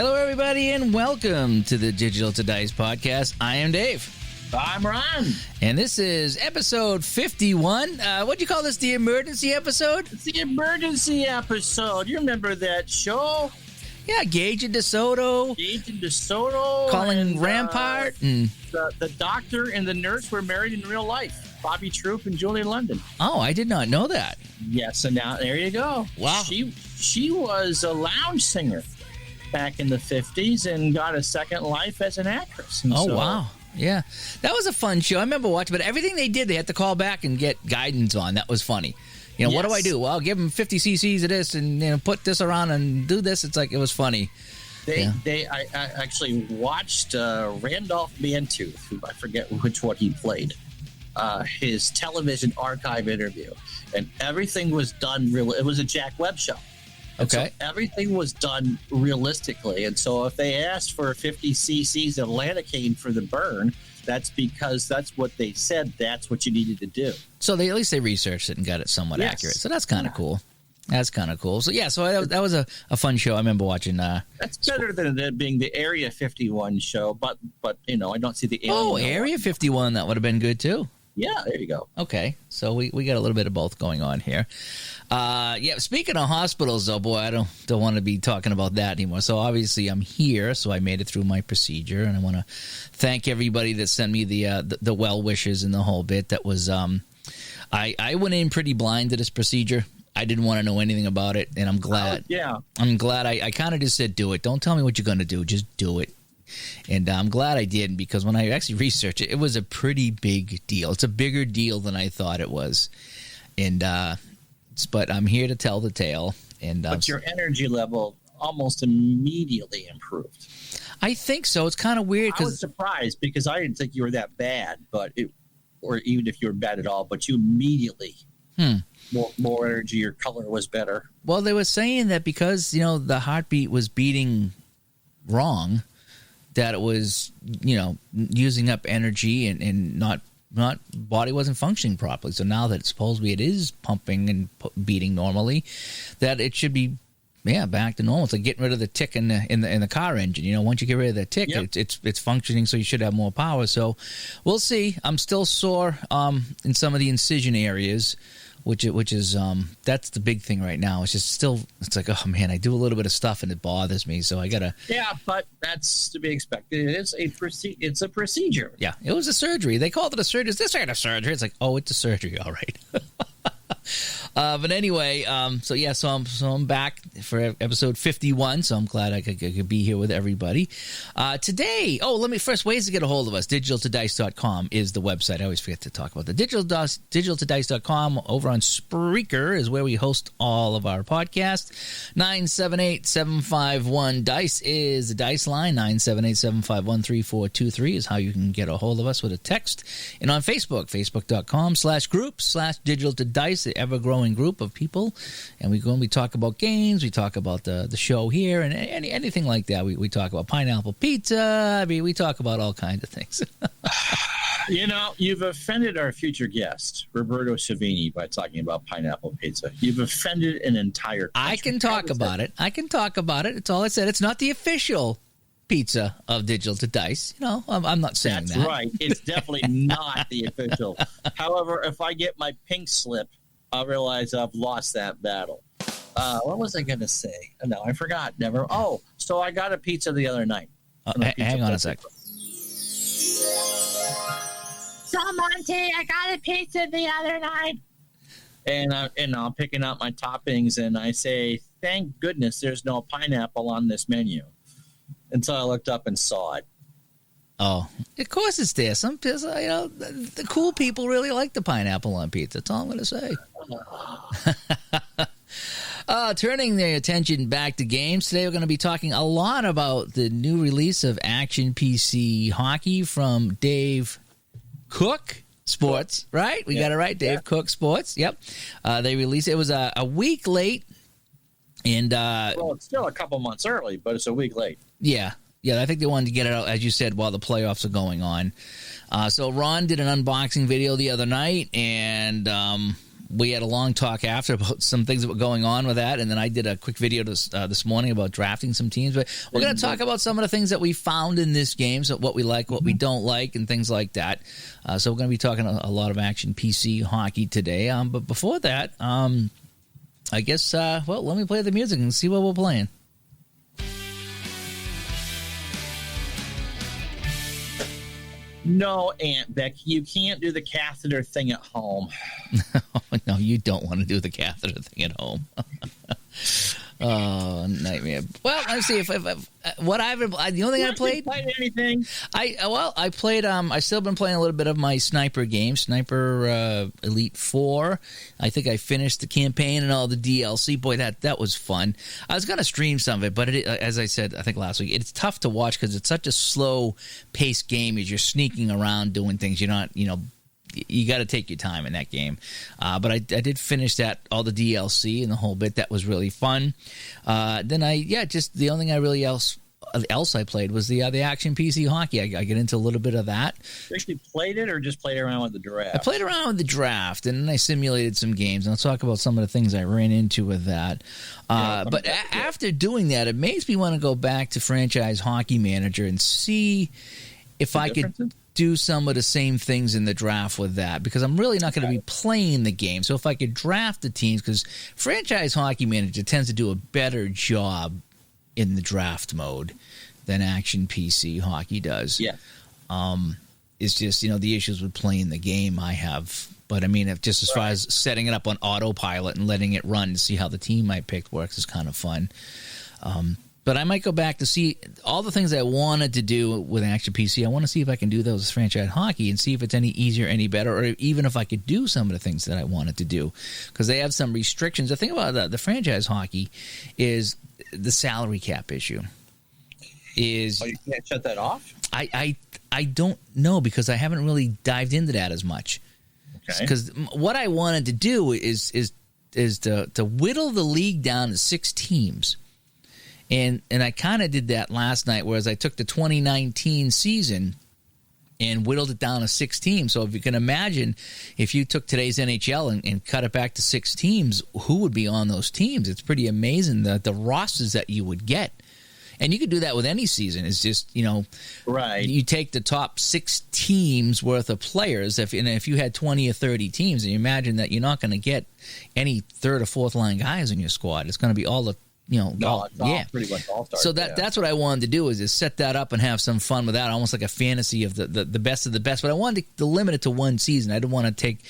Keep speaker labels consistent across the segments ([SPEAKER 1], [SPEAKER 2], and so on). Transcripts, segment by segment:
[SPEAKER 1] Hello, everybody, and welcome to the Digital to Dice podcast. I am Dave.
[SPEAKER 2] I'm Ron.
[SPEAKER 1] And this is episode 51. What do you call this? The emergency episode?
[SPEAKER 2] It's the emergency episode. You remember that show?
[SPEAKER 1] Yeah, Gage and DeSoto. Calling Rampart. And
[SPEAKER 2] the doctor and the nurse were married in real life. Bobby Troop and Julie London.
[SPEAKER 1] Oh, I did not know that.
[SPEAKER 2] Yes, and now there you go.
[SPEAKER 1] Wow.
[SPEAKER 2] She was a lounge singer back in the 50s and got a second life as an actress. And
[SPEAKER 1] wow. Yeah. That was a fun show. I remember watching, but everything they did, they had to call back and get guidance on. That was funny. You know, What do I do? Well, I'll give them 50 cc's of this and put this around and do this. It's like, it was funny.
[SPEAKER 2] I actually watched Randolph Mantooth, who I forget which one he played, his television archive interview. And everything was done real. It was a Jack Webb show.
[SPEAKER 1] Okay.
[SPEAKER 2] So everything was done realistically. And so if they asked for 50 cc's of lanacane for the burn, that's because that's what they said. That's what you needed to do.
[SPEAKER 1] So at least they researched it and got it somewhat accurate. So that's kind of cool. That's kind of cool. So, so that was a fun show. I remember watching.
[SPEAKER 2] That's better than it being the Area 51 show. But I don't see the alien.
[SPEAKER 1] Oh, Area 51. That would have been good, too.
[SPEAKER 2] Yeah, there you go.
[SPEAKER 1] Okay, so we got a little bit of both going on here. Speaking of hospitals, though, boy, I don't want to be talking about that anymore. So obviously I'm here, so I made it through my procedure, and I want to thank everybody that sent me the well wishes and the whole bit. That was I went in pretty blind to this procedure. I didn't want to know anything about it, and I'm glad. I'm glad I kind of just said, do it. Don't tell me what you're going to do. Just do it. And I'm glad I did, because when I actually researched it, it was a pretty big deal. It's a bigger deal than I thought it was. And but I'm here to tell the tale. But
[SPEAKER 2] your energy level almost immediately improved.
[SPEAKER 1] I think so. It's kind of weird.
[SPEAKER 2] I was surprised because I didn't think you were that bad, or even if you were bad at all, but you immediately more energy. Your color was better.
[SPEAKER 1] Well, they were saying that because the heartbeat was beating wrong, that it was, using up energy and not body wasn't functioning properly. So now that supposedly it is pumping and beating normally, that it should be, back to normal. It's like getting rid of the tick in the car engine. Once you get rid of the tick, it's functioning, so you should have more power. So we'll see. I'm still sore in some of the incision areas, which is that's the big thing right now. It's like, oh man, I do a little bit of stuff and it bothers me, so I gotta.
[SPEAKER 2] Yeah, but that's to be expected. It's a procedure.
[SPEAKER 1] Yeah, it was a surgery. They called it a surgery. This ain't a surgery. It's like, oh, it's a surgery, all right. But anyway, so I'm back for episode 51. So I'm glad I could be here with everybody today. Oh, let me first, ways to get a hold of us. Digitaltodice.com is the website. I always forget to talk about the digitaltodice.com. Over on Spreaker is where we host all of our podcasts. 978-751-DICE is the Dice line. 978-751-3423 is how you can get a hold of us with a text. And on Facebook, facebook.com/groups/digitaltodice, the ever-growing group of people. And we talk about games, we talk about the show here, and anything like that. We talk about pineapple pizza. I mean, we talk about all kinds of things.
[SPEAKER 2] You've offended our future guest, Roberto Savini, by talking about pineapple pizza. You've offended an entire country.
[SPEAKER 1] I can talk about it. It's all I said. It's not the official pizza of Digital to Dice. I'm not saying that.
[SPEAKER 2] That's right. It's definitely not the official. However, if I get my pink slip, I'll realize I've lost that battle. What was I going to say? No, I forgot. Never. Oh, so I got a pizza the other night.
[SPEAKER 1] Hang on a sec.
[SPEAKER 2] So, Monty, I got a pizza the other night. And I'm picking out my toppings, and I say, thank goodness there's no pineapple on this menu. Until I looked up and saw it.
[SPEAKER 1] Oh, of course it's there. Some people, the cool people really like the pineapple on pizza. That's all I'm going to say. Turning their attention back to games, today we're going to be talking a lot about the new release of Action PC Hockey from Dave Koch Sports, right? We got it right, Dave Koch Sports. Yep. They released it. It was a week late. And
[SPEAKER 2] well, it's still a couple months early, but it's a week late.
[SPEAKER 1] Yeah. I think they wanted to get it out, as you said, while the playoffs are going on. So Ron did an unboxing video the other night, and we had a long talk after about some things that were going on with that, and then I did a quick video this morning about drafting some teams. But we're going to talk about some of the things that we found in this game, so what we like, what we don't like, and things like that. So we're going to be talking a lot of action PC hockey today. But before that, I guess, let me play the music and see what we're playing.
[SPEAKER 2] No, Aunt Becky, you can't do the catheter thing at home.
[SPEAKER 1] No, you don't want to do the catheter thing at home. Oh, nightmare. Well, let's see if what I've been. The only thing I played.
[SPEAKER 2] Played anything?
[SPEAKER 1] I played. I still been playing a little bit of my sniper game, Sniper Elite 4. I think I finished the campaign and all the DLC. Boy, that was fun. I was gonna stream some of it, but as I said, I think last week, it's tough to watch because it's such a slow paced game. As you're sneaking around doing things, you're not, you got to take your time in that game. But I did finish all the DLC and the whole bit. That was really fun. Then just the only thing I really else I played was the action PC hockey. I get into a little bit of that.
[SPEAKER 2] You actually played it or just played around with the draft?
[SPEAKER 1] I played around with the draft, and then I simulated some games. And I'll talk about some of the things I ran into with that. But after doing that, it makes me want to go back to Franchise Hockey Manager and see if I could do some of the same things in the draft with that, because I'm really not going to be playing the game. So if I could draft the teams, because Franchise Hockey Manager tends to do a better job in the draft mode than Action PC Hockey does.
[SPEAKER 2] Yeah.
[SPEAKER 1] It's just, the issues with playing the game I have. But I mean, as far as setting it up on autopilot and letting it run to see how the team I picked works is kind of fun. But I might go back to see all the things I wanted to do with Action PC. I want to see if I can do those with Franchise Hockey and see if it's any easier, any better, or even if I could do some of the things that I wanted to do. Because they have some restrictions. The thing about the Franchise Hockey is the salary cap issue.
[SPEAKER 2] You can't shut that off?
[SPEAKER 1] I don't know, because I haven't really dived into that as much.
[SPEAKER 2] Okay.
[SPEAKER 1] Because what I wanted to do is to whittle the league down to 6 teams. And I kind of did that last night, whereas I took the 2019 season and whittled it down to 6 teams. So if you can imagine, if you took today's NHL and cut it back to 6 teams, who would be on those teams? It's pretty amazing the rosters that you would get. And you could do that with any season. It's just,
[SPEAKER 2] right.
[SPEAKER 1] You take the top 6 teams worth of players. If you had 20 or 30 teams, and you imagine that you're not going to get any third or fourth line guys in your squad. It's going to be all the
[SPEAKER 2] pretty much all stars.
[SPEAKER 1] So that's what I wanted to do is set that up and have some fun with that, almost like a fantasy of the best of the best. But I wanted to limit it to one season. I didn't want to take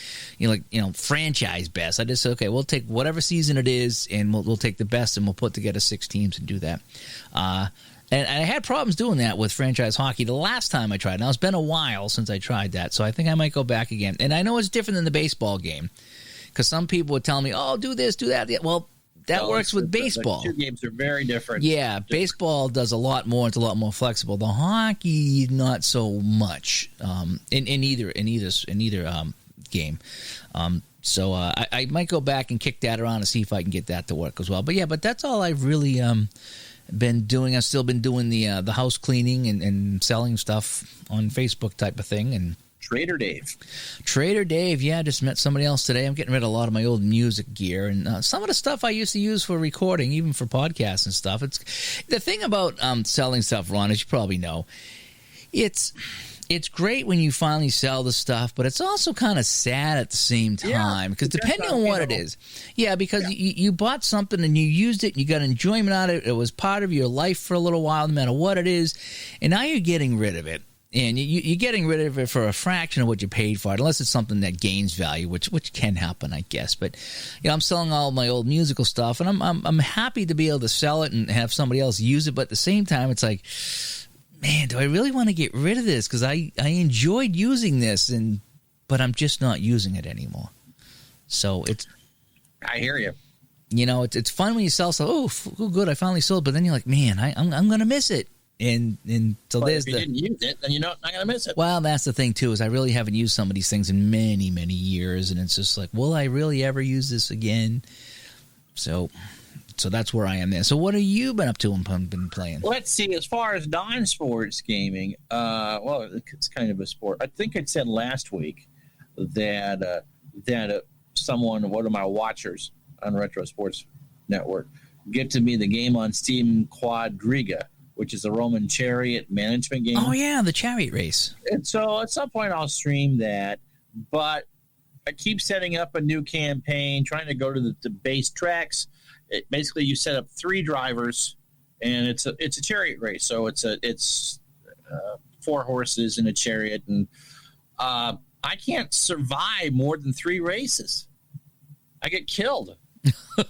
[SPEAKER 1] franchise best. I just said, okay, we'll take whatever season it is, and we'll take the best, and we'll put together 6 teams and do that. And I had problems doing that with Franchise Hockey the last time I tried. Now, it's been a while since I tried that, so I think I might go back again. And I know it's different than the baseball game, because some people would tell me, oh, do this, do that. Well, that works with baseball.
[SPEAKER 2] The 2 games are very different.
[SPEAKER 1] Yeah, baseball does a lot more. It's a lot more flexible. The hockey, not so much. In either game. So I might go back and kick that around and see if I can get that to work as well. But that's all I've really been doing. I've still been doing the house cleaning and selling stuff on Facebook type of thing. And
[SPEAKER 2] Trader Dave, yeah, just met somebody else today. I'm getting rid of a lot of my old music gear and some of the stuff I used to use for recording, even for podcasts and stuff. It's the thing about selling stuff, Ron, as you probably know, it's great when you finally sell the stuff, but it's also kind of sad at the same time, because depending on what it is. Yeah, because you bought something and you used it and you got enjoyment out of it. It was part of your life for a little while, no matter what it is, and now you're getting rid of it. And you're getting rid of it for a fraction of what you paid for it, unless it's something that gains value, which can happen, I guess. But I'm selling all my old musical stuff, and I'm happy to be able to sell it and have somebody else use it. But at the same time, it's like, man, do I really want to get rid of this? Because I enjoyed using this, but I'm just not using it anymore. So I hear you.
[SPEAKER 1] It's fun when you sell stuff. Oh, good, I finally sold. But then you're like, man, I'm going to miss it. And so
[SPEAKER 2] if you didn't use it, then you're not going to miss it.
[SPEAKER 1] Well, that's the thing, too, is I really haven't used some of these things in many, many years. And it's just like, will I really ever use this again? So that's where I am there. So what have you been up to and been playing?
[SPEAKER 2] Let's see. As far as non-sports gaming, it's kind of a sport. I think I said last week that one of my watchers on Retro Sports Network, gifted me the game on Steam Quadriga, which is a Roman chariot management game.
[SPEAKER 1] Oh, yeah, the chariot race.
[SPEAKER 2] And so at some point I'll stream that, but I keep setting up a new campaign, trying to go to the base tracks. Basically, you set up 3 drivers, and it's a chariot race. So it's 4 horses in a chariot, and I can't survive more than 3 races. I get killed.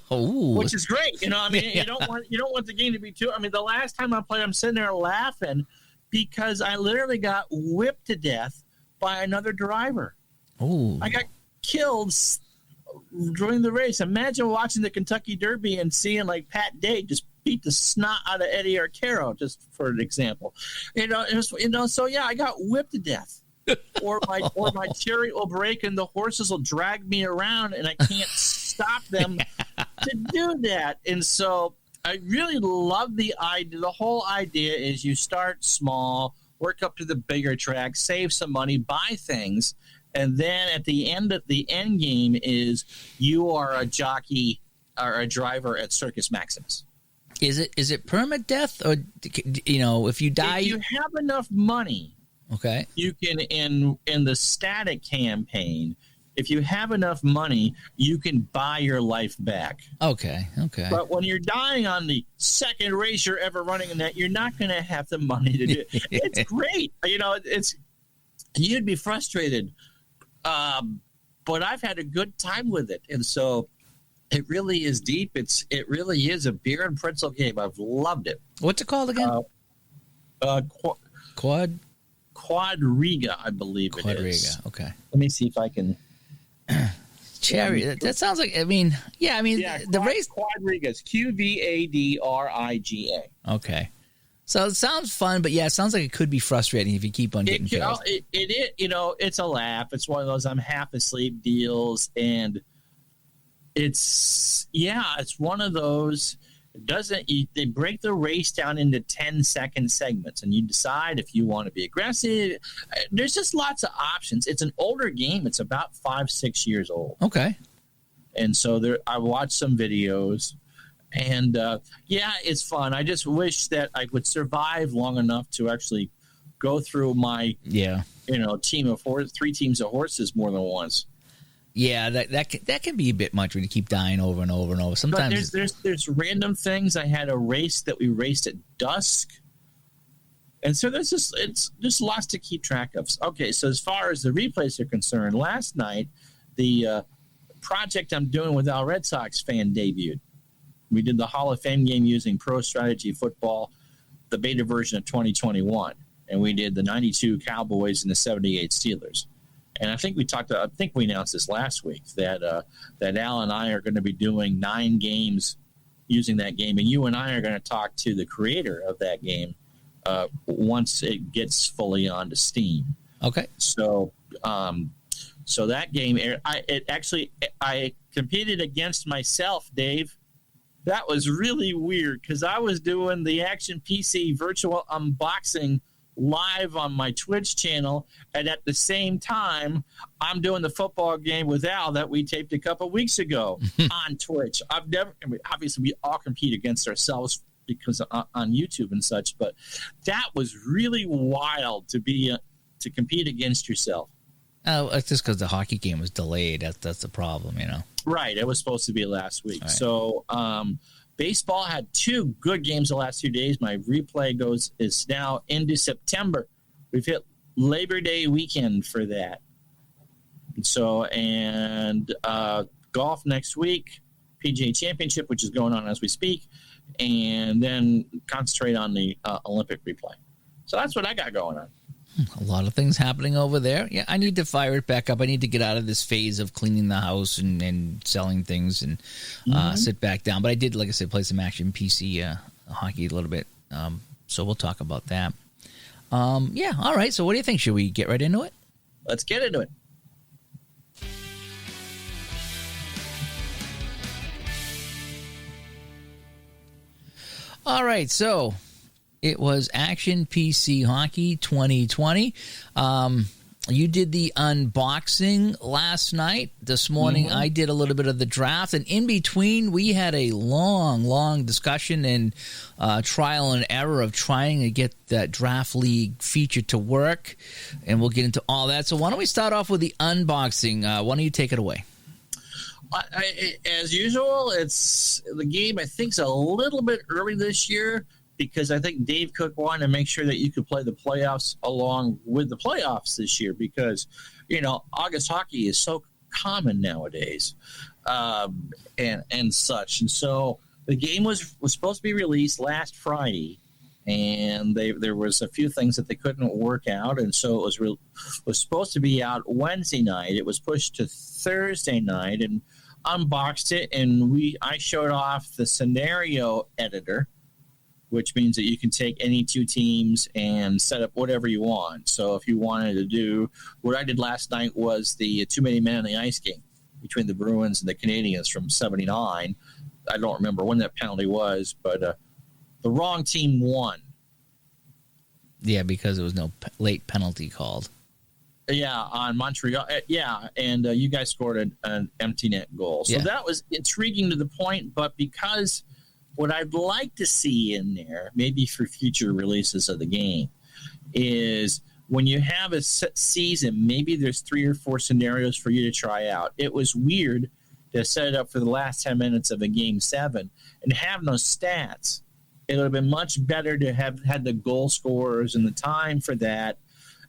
[SPEAKER 2] Which is great. You know, I mean, you don't want the game to be too. I mean, the last time I played, I'm sitting there laughing because I literally got whipped to death by another driver.
[SPEAKER 1] Oh,
[SPEAKER 2] I got killed during the race. Imagine watching the Kentucky Derby and seeing like Pat Day just beat the snot out of Eddie Arcaro, just for an example. So yeah, I got whipped to death. or my chariot will break and the horses will drag me around and I can't stop them to do that. And so I really love the idea. The whole idea is you start small, work up to the bigger track, save some money, buy things, and then at the end game is you are a jockey or a driver at Circus Maximus.
[SPEAKER 1] Is it permadeath, or if you die,
[SPEAKER 2] if you have enough money,
[SPEAKER 1] okay,
[SPEAKER 2] you can in the static campaign. If you have enough money, you can buy your life back.
[SPEAKER 1] Okay.
[SPEAKER 2] But when you're dying on the second race you're ever running in that, you're not going to have the money to do it. It's great. You'd be frustrated. But I've had a good time with it. And so it really is deep. It really is a beer and pretzel game. I've loved it.
[SPEAKER 1] What's it called again?
[SPEAKER 2] Quadriga, I believe it is.
[SPEAKER 1] Quadriga, okay.
[SPEAKER 2] Let me see if I can...
[SPEAKER 1] Chariot. That sounds like. The race.
[SPEAKER 2] Quadriga is Qvadriga. Okay.
[SPEAKER 1] So it sounds fun, but it sounds like it could be frustrating if you keep on getting killed.
[SPEAKER 2] It's a laugh. It's one of those I'm half asleep deals, and it's one of those. They break the race down into 10-second segments, and you decide if you want to be aggressive. There's just lots of options. It's an older game. It's about 5-6 years old.
[SPEAKER 1] Okay.
[SPEAKER 2] And so I watched some videos, and it's fun. I just wish that I would survive long enough to actually go through my team of 3 teams of horses more than once.
[SPEAKER 1] Yeah, that can be a bit much when you keep dying over and over and over. Sometimes
[SPEAKER 2] there's random things. I had a race that we raced at dusk, and so there's lots to keep track of. Okay, so as far as the replays are concerned, last night the project I'm doing with our Red Sox fan debuted. We did the Hall of Fame game using Pro Strategy Football, the beta version of 2021, and we did the 92 Cowboys and the 78 Steelers. And I think we announced this last week that Al and I are going to be doing 9 games using that game, and you and I are going to talk to the creator of that game once it gets fully onto Steam.
[SPEAKER 1] Okay.
[SPEAKER 2] So that game, I competed against myself, Dave. That was really weird because I was doing the Action PC virtual unboxing live on my Twitch channel, and at the same time I'm doing the football game with Al that we taped a couple weeks ago on Twitch. Obviously we all compete against ourselves because on YouTube and such, but that was really wild to compete against yourself.
[SPEAKER 1] Oh, it's just because the hockey game was delayed. That's the problem,
[SPEAKER 2] Right, it was supposed to be last week. Right. So baseball had 2 good games the last 2 days. My replay is now into September. We've hit Labor Day weekend for that. So, and golf next week, PGA Championship, which is going on as we speak, and then concentrate on the Olympic replay. So that's what I got going on.
[SPEAKER 1] A lot of things happening over there. Yeah, I need to fire it back up. I need to get out of this phase of cleaning the house and selling things and sit back down. But I did, like I said, play some Action PC hockey a little bit. So we'll talk about that. All right. So what do you think? Should we get right into it?
[SPEAKER 2] Let's get into it.
[SPEAKER 1] All right. So it was Action PC Hockey 2020. You did the unboxing last night. This morning, I did a little bit of the draft. And in between, we had a long discussion and trial and error of trying to get that draft league feature to work. And we'll get into all that. So why don't we start off with the unboxing? Why don't you take it away?
[SPEAKER 2] As usual, it's the game, I think, is a little bit early this year, because I think Dave Koch wanted to make sure that you could play the playoffs along with the playoffs this year, because, August hockey is so common nowadays, and such. And so the game was supposed to be released last Friday, and there was a few things that they couldn't work out, and so it was supposed to be out Wednesday night. It was pushed to Thursday night, and unboxed it, and I showed off the scenario editor, which means that you can take any two teams and set up whatever you want. So if you wanted to do what I did last night was the too many men on the ice game between the Bruins and the Canadiens from '79. I don't remember when that penalty was, but the wrong team won.
[SPEAKER 1] Yeah, because there was no late penalty called.
[SPEAKER 2] Yeah, on Montreal. Yeah, and you guys scored an empty net goal. So that was intriguing to the point, but because what I'd like to see in there, maybe for future releases of the game, is when you have a season, maybe there's 3 or 4 scenarios for you to try out. It was weird to set it up for the last 10 minutes of a Game 7 and have no stats. It would have been much better to have had the goal scorers and the time for that.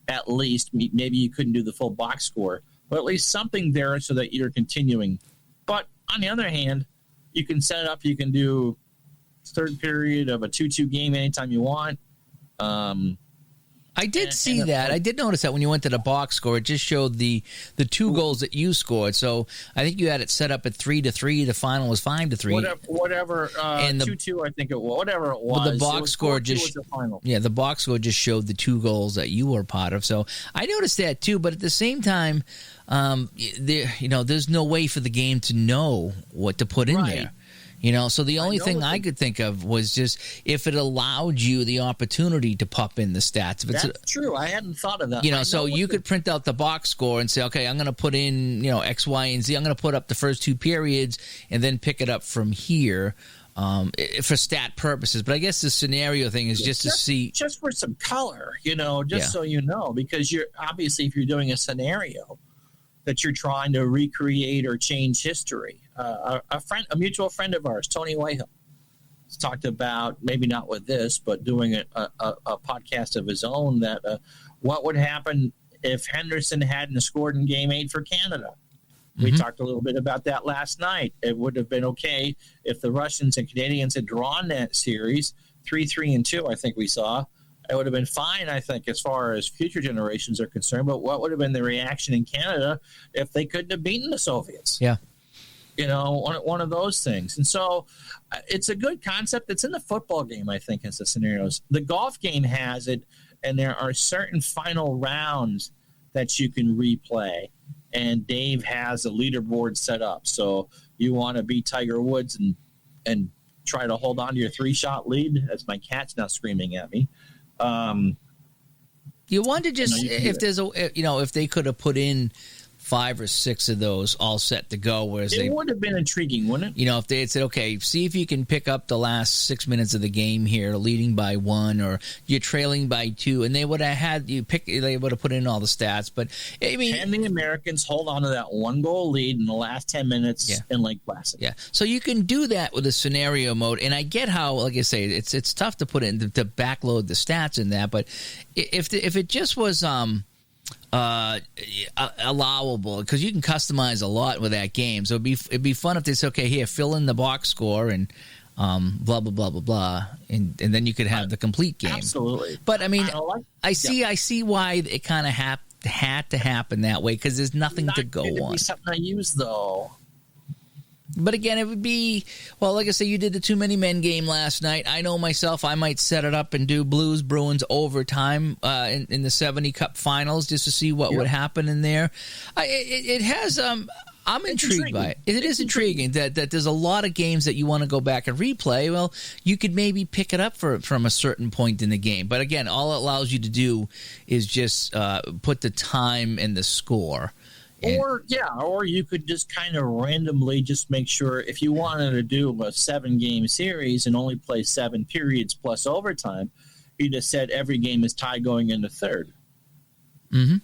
[SPEAKER 2] At least, maybe you couldn't do the full box score, but at least something there so that you're continuing. But on the other hand, you can set it up. You can do third period of a 2-2 game anytime you want.
[SPEAKER 1] I did see that. I did notice that when you went to the box score, it just showed the 2 goals that you scored. So I think you had it set up at 3-3. The final was 5-3.
[SPEAKER 2] Whatever. And 2-2, I think it was. Whatever it was.
[SPEAKER 1] But the box score just the box score just showed the 2 goals that you were part of. So I noticed that too. But at the same time, there's no way for the game to know what to put in there. So the only thing I could think of was just if it allowed you the opportunity to pop in the stats.
[SPEAKER 2] That's true. I hadn't thought of that.
[SPEAKER 1] So you could print out the box score and say, okay, I'm going to put in, X, Y, and Z. I'm going to put up the first 2 periods and then pick it up from here for stat purposes. But I guess the scenario thing is just to see. Just
[SPEAKER 2] for some color, so you know, because you're obviously, if you're doing a scenario that you're trying to recreate or change history. A mutual friend of ours, Tony Whitehill, has talked about, maybe not with this, but doing a podcast of his own, that what would happen if Henderson hadn't scored in Game 8 for Canada. We talked a little bit about that last night. It would have been okay if the Russians and Canadians had drawn that series 3-3-2, I think we saw. It would have been fine, I think, as far as future generations are concerned. But what would have been the reaction in Canada if they couldn't have beaten the Soviets?
[SPEAKER 1] Yeah.
[SPEAKER 2] One of those things. And so it's a good concept. It's in the football game, I think, as the scenarios. The golf game has it, and there are certain final rounds that you can replay. And Dave has a leaderboard set up. So you want to beat Tiger Woods and try to hold on to your 3-shot lead. As my cat's now screaming at me.
[SPEAKER 1] You want to just if they could have put in 5 or 6 of those all set to go, whereas
[SPEAKER 2] it would have been intriguing, wouldn't it?
[SPEAKER 1] If they had said, okay, see if you can pick up the last 6 minutes of the game here, leading by 1, or you're trailing by 2, and they would have had you pick. They would have put in all the stats, but I mean,
[SPEAKER 2] can the Americans hold on to that 1-goal lead in the last 10 minutes in Lake Placid?
[SPEAKER 1] Yeah, so you can do that with a scenario mode, and I get how, like I say, it's tough to put in to backload the stats in that, but if it just was allowable, because you can customize a lot with that game. So it'd be fun if they say, okay, here, fill in the box score and blah blah blah blah blah, and then you could have the complete game.
[SPEAKER 2] Absolutely.
[SPEAKER 1] But I mean, I see why it kind of had to happen that way, because there's nothing to go on.
[SPEAKER 2] Be something I use though.
[SPEAKER 1] But again, it would be, well, like I say, you did the Too Many Men game last night. I know myself, I might set it up and do Blues Bruins overtime in the 70 Cup Finals just to see what would happen in there. It has, I'm intrigued by it. It is intriguing that there's a lot of games that you want to go back and replay. Well, you could maybe pick it up from a certain point in the game. But again, all it allows you to do is just put the time and the score.
[SPEAKER 2] Or you could just kind of randomly just make sure if you wanted to do a 7-game series and only play 7 periods plus overtime, you just said every game is tied going into third.
[SPEAKER 1] Mm-hmm.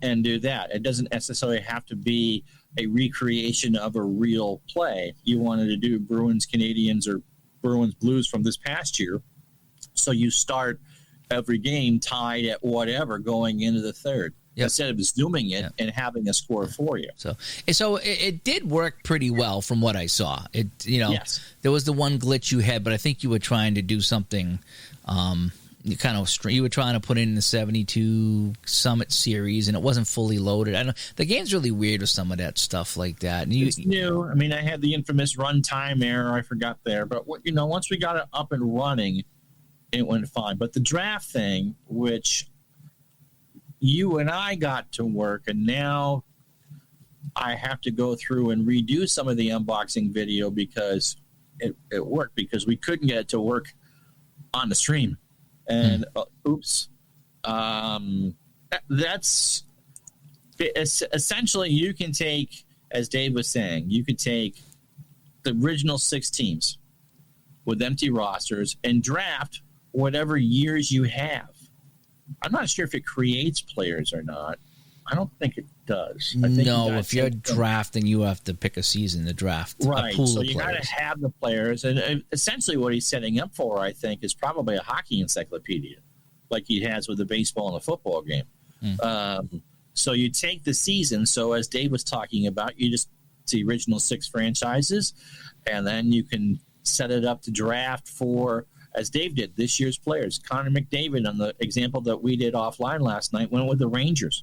[SPEAKER 2] And do that. It doesn't necessarily have to be a recreation of a real play. You wanted to do Bruins Canadians or Bruins Blues from this past year. So you start every game tied at whatever going into the third. Yep. Instead of zooming it and having a score for you.
[SPEAKER 1] So it did work pretty well from what I saw.
[SPEAKER 2] Yes.
[SPEAKER 1] There was the one glitch you had, but I think you were trying to do something you were trying to put in the 72 Summit series, and it wasn't fully loaded. The game's really weird with some of that stuff like that. And
[SPEAKER 2] it's new. I mean, I had the infamous runtime error I forgot there, but once we got it up and running, it went fine. But the draft thing, which you and I got to work, and now I have to go through and redo some of the unboxing video because it worked, because we couldn't get it to work on the stream. And that's essentially, you can take, as Dave was saying, you could take the original 6 teams with empty rosters and draft whatever years you have. I'm not sure if it creates players or not. I don't think it does.
[SPEAKER 1] If you're drafting, you have to pick a season to draft.
[SPEAKER 2] Right.
[SPEAKER 1] A pool
[SPEAKER 2] so
[SPEAKER 1] of
[SPEAKER 2] you got to have the players. And essentially what he's setting up for, I think, is probably a hockey encyclopedia like he has with the baseball and the football game. So you take the season. So as Dave was talking about, you just the original 6 franchises, and then you can set it up to draft for, as Dave did, this year's players. Connor McDavid, on the example that we did offline last night, went with the Rangers.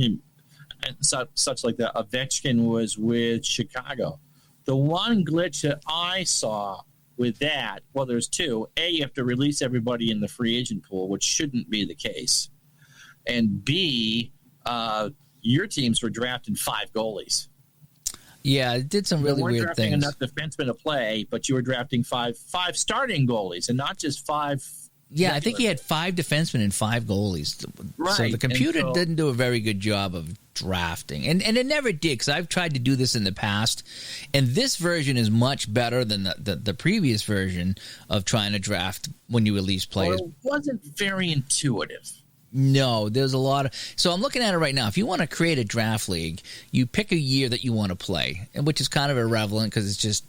[SPEAKER 2] And such like that. Ovechkin was with Chicago. The one glitch that I saw with that, well, there's 2. A, you have to release everybody in the free agent pool, which shouldn't be the case. And B, your teams were drafting 5 goalies.
[SPEAKER 1] Yeah, it did some really weird things.
[SPEAKER 2] You weren't drafting enough defensemen to play, but you were drafting five starting goalies and not just 5.
[SPEAKER 1] Yeah, I think he had 5 defensemen and 5 goalies. Right. So the computer didn't do a very good job of drafting. And it never did, because I've tried to do this in the past. And this version is much better than the previous version of trying to draft when you release players.
[SPEAKER 2] Well, it wasn't very intuitive.
[SPEAKER 1] No, there's a lot of... So I'm looking at it right now. If you want to create a draft league, you pick a year that you want to play, which is kind of irrelevant because it's just...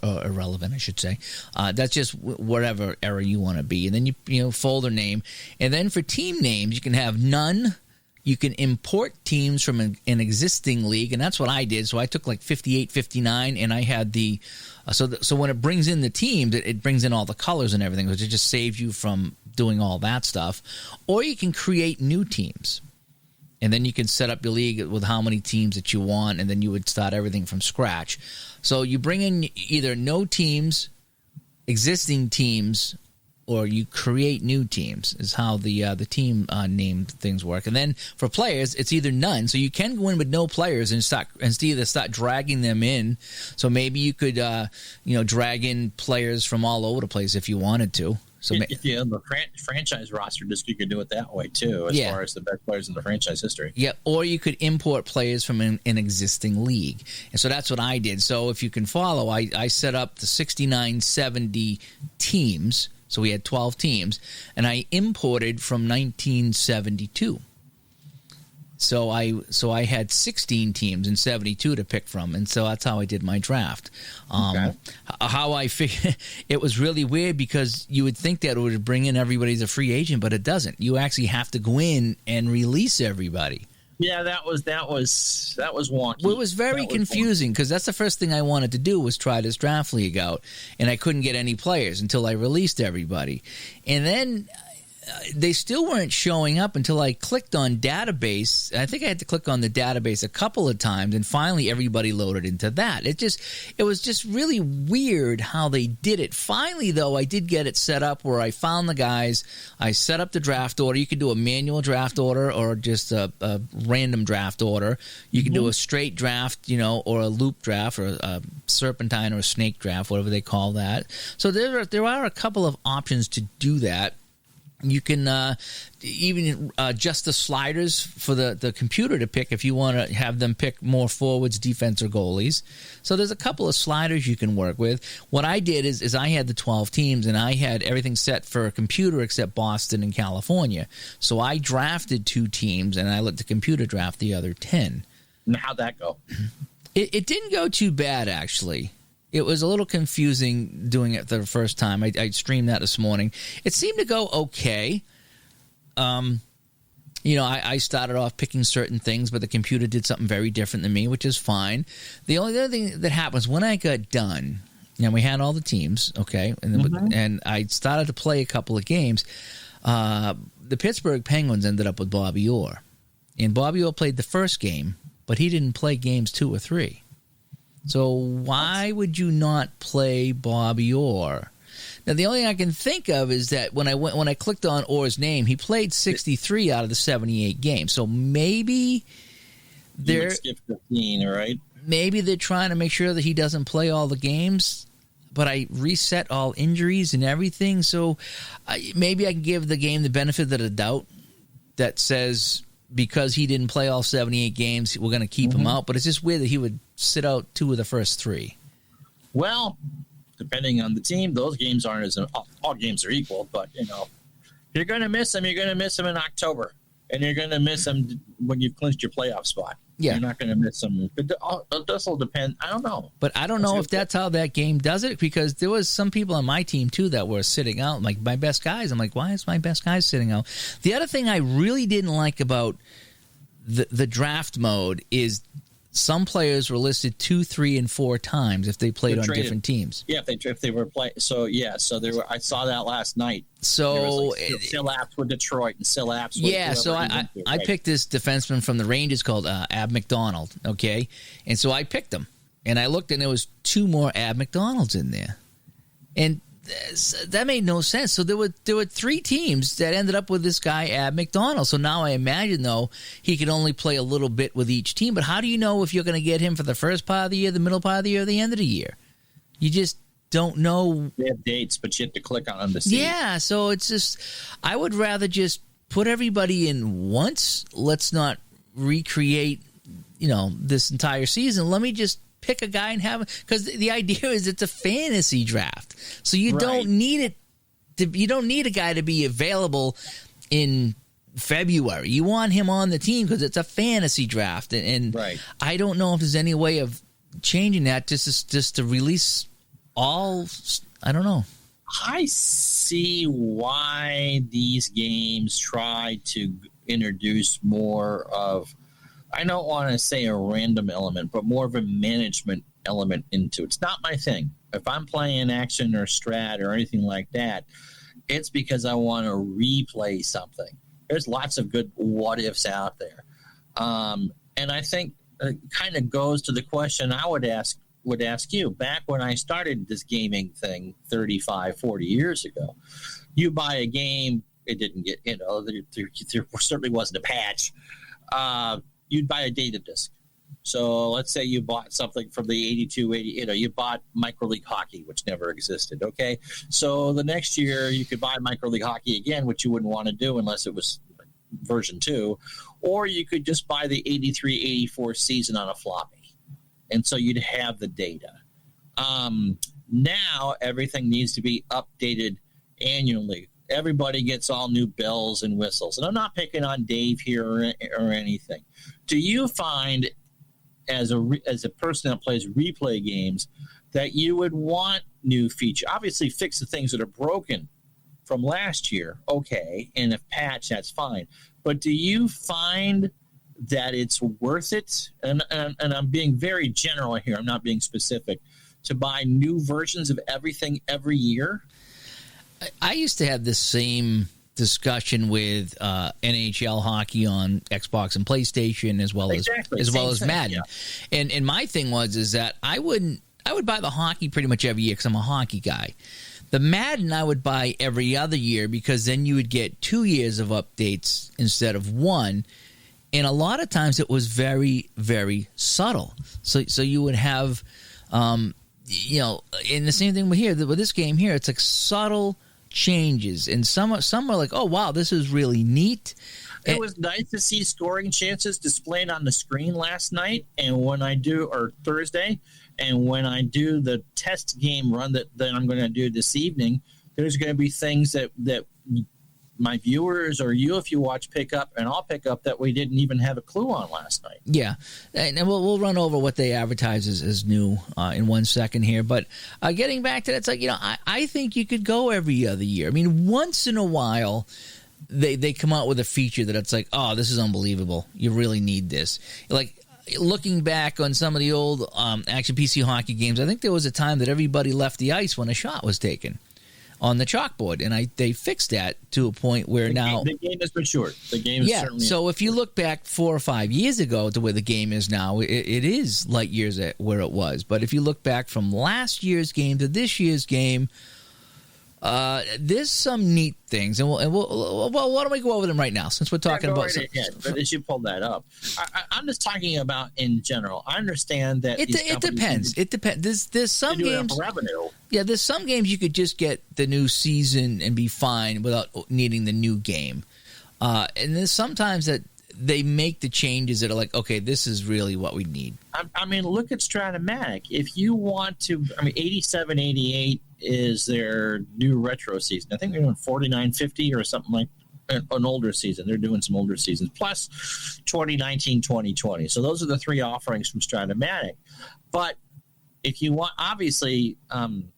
[SPEAKER 1] irrelevant, I should say. That's just whatever era you want to be. And then you folder name. And then for team names, you can have none. You can import teams from an existing league, and that's what I did. So I took like 58, 59, and I had the so when it brings in the teams, it brings in all the colors and everything, which it just saves you from doing all that stuff. Or you can create new teams. And then you can set up your league with how many teams that you want, and then you would start everything from scratch. So you bring in either no teams, existing teams, or you create new teams is how the team named things work. And then for players, it's either none. So you can go in with no players and start dragging them in. So maybe you could drag in players from all over the place if you wanted to. So
[SPEAKER 2] if you have a franchise roster disc, you could do it that way too, as far as the best players in the franchise history.
[SPEAKER 1] Yeah, or you could import players from an existing league. And so that's what I did. So if you can follow, I set up the 69-70 teams. So we had 12 teams, and I imported from 1972. So I had 16 teams and 72 to pick from, and so that's how I did my draft. How I figured it was really weird, because you would think that it would bring in everybody as a free agent, but it doesn't. You actually have to go in and release everybody.
[SPEAKER 2] Yeah, that was wonky.
[SPEAKER 1] Well, it was very confusing, because that's the first thing I wanted to do was try this draft league out, and I couldn't get any players until I released everybody. And then they still weren't showing up until I clicked on database. I think I had to click on the database a couple of times, and finally everybody loaded into that. It was just really weird how they did it. Finally, though, I did get it set up where I found the guys. I set up the draft order. You could do a manual draft order or just a random draft order. You can do a straight draft, or a loop draft, or a serpentine or a snake draft, whatever they call that. So there are a couple of options to do that. You can even adjust the sliders for the computer to pick if you want to have them pick more forwards, defense, or goalies. So there's a couple of sliders you can work with. What I did is I had the 12 teams, and I had everything set for a computer except Boston and California. So I drafted 2 teams, and I let the computer draft the other 10.
[SPEAKER 2] And how'd that go?
[SPEAKER 1] It didn't go too bad, actually. It was a little confusing doing it the first time. I streamed that this morning. It seemed to go okay. I started off picking certain things, but the computer did something very different than me, which is fine. The only other thing that happened was when I got done, we had all the teams, okay, and I started to play a couple of games. The Pittsburgh Penguins ended up with Bobby Orr. And Bobby Orr played the first game, but he didn't play games 2 or 3. So why would you not play Bobby Orr? Now, the only thing I can think of is that when I clicked on Orr's name, he played 63 out of the 78 games. So maybe they're
[SPEAKER 2] skip 15, right?
[SPEAKER 1] Maybe they're trying to make sure that he doesn't play all the games. But I reset all injuries and everything, so maybe I can give the game the benefit of the doubt that says, because he didn't play all 78 games, we're going to keep him out. But it's just weird that he would sit out 2 of the first 3.
[SPEAKER 2] Well, depending on the team, those games aren't all games are equal. But, if you're going to miss him, you're going to miss him in October. And you're going to miss him when you've clinched your playoff spot. Yeah. You're not going to miss him. But this will depend. I don't know.
[SPEAKER 1] But I don't know if that's how that game does it, because there was some people on my team, too, that were sitting out. Like, my best guys. I'm like, why is my best guys sitting out? The other thing I really didn't like about the draft mode is some players were listed 2, 3, and 4 times if they played on different teams.
[SPEAKER 2] Yeah, if they were playing. So there were. I saw that last night.
[SPEAKER 1] So
[SPEAKER 2] still apps with Detroit and still apps. With
[SPEAKER 1] so I picked this defenseman from the Rangers called Ab McDonald. Okay, and so I picked him, and I looked, and there was 2 more Ab McDonalds in there, and that made no sense. So there were 3 teams that ended up with this guy Ab McDonald. So now I imagine, though, he could only play a little bit with each team. But how do you know if you're going to get him for the first part of the year, the middle part of the year, or the end of the year? You just don't know.
[SPEAKER 2] They have dates, but you have to click on them to see.
[SPEAKER 1] Yeah, so it's just, I would rather just put everybody in once. Let's not recreate, this entire season. Let me just pick a guy and have it, because the idea is it's a fantasy draft, so you don't need you don't need a guy to be available in February. You want him on the team because it's a fantasy draft, and I don't know if there's any way of changing that just to release all. I don't know.
[SPEAKER 2] I see why these games try to introduce more of, I don't want to say a random element, but more of a management element into it. It's not my thing. If I'm playing action or strat or anything like that, it's because I want to replay something. There's lots of good what ifs out there. And I think it kind of goes to the question I would ask you. Back when I started this gaming thing 35, 40 years ago, you buy a game, it didn't get, there certainly wasn't a patch. You'd buy a data disc. So let's say you bought something from the 82, 80, you bought Micro League Hockey, which never existed, okay? So the next year you could buy Micro League Hockey again, which you wouldn't want to do unless it was version 2, or you could just buy the 83, 84 season on a floppy. And so you'd have the data. Now everything needs to be updated annually. Everybody gets all new bells and whistles. And I'm not picking on Dave here or anything. Do you find, as a person that plays replay games, that you would want new features? Obviously, fix the things that are broken from last year, okay, and if patch, that's fine. But do you find that it's worth it? And I'm being very general here. I'm not being specific. To buy new versions of everything every year?
[SPEAKER 1] I used to have this same discussion with NHL hockey on Xbox and PlayStation as well as Madden. Yeah. And my thing is that I would buy the hockey pretty much every year because I'm a hockey guy. The Madden I would buy every other year because then you would get 2 years of updates instead of one. And a lot of times it was very, very subtle. So you would have, and the same thing with this game here, it's like subtle changes. And some are like, oh, wow, this is really neat.
[SPEAKER 2] It was nice to see scoring chances displayed on the screen last night or Thursday. And when I do the test game run that I'm going to do this evening, there's going to be things that my viewers or you, if you watch, pick up, and I'll pick up that we didn't even have a clue on last night.
[SPEAKER 1] Yeah, and we'll run over what they advertise as new in 1 second here. But getting back to that, it's like, I think you could go every other year. I mean, once in a while, they come out with a feature that it's like, oh, this is unbelievable. You really need this. Like, looking back on some of the old Action PC hockey games, I think there was a time that everybody left the ice when a shot was taken on the chalkboard, and they fixed that to a point where now
[SPEAKER 2] the game has matured. The game is certainly.
[SPEAKER 1] So if you look back 4 or 5 years ago to where the game is now, it is light years at where it was. But if you look back from last year's game to this year's game, there's some neat things, and we'll why don't we go over them right now since we're talking about.
[SPEAKER 2] But as you pulled that up, I'm just talking about in general. I understand that
[SPEAKER 1] it depends. It depends. There's some games.
[SPEAKER 2] Revenue.
[SPEAKER 1] Yeah, there's some games you could just get the new season and be fine without needing the new game, and there's sometimes that they make the changes that are like, okay, this is really what we need.
[SPEAKER 2] I mean, look at Stratomatic. If you want to, 87, 88 is their new retro season. I think they're doing 4950 or something like an older season. They're doing some older seasons, plus 2019, 2020. So those are the three offerings from Stratomatic. But if you want, obviously,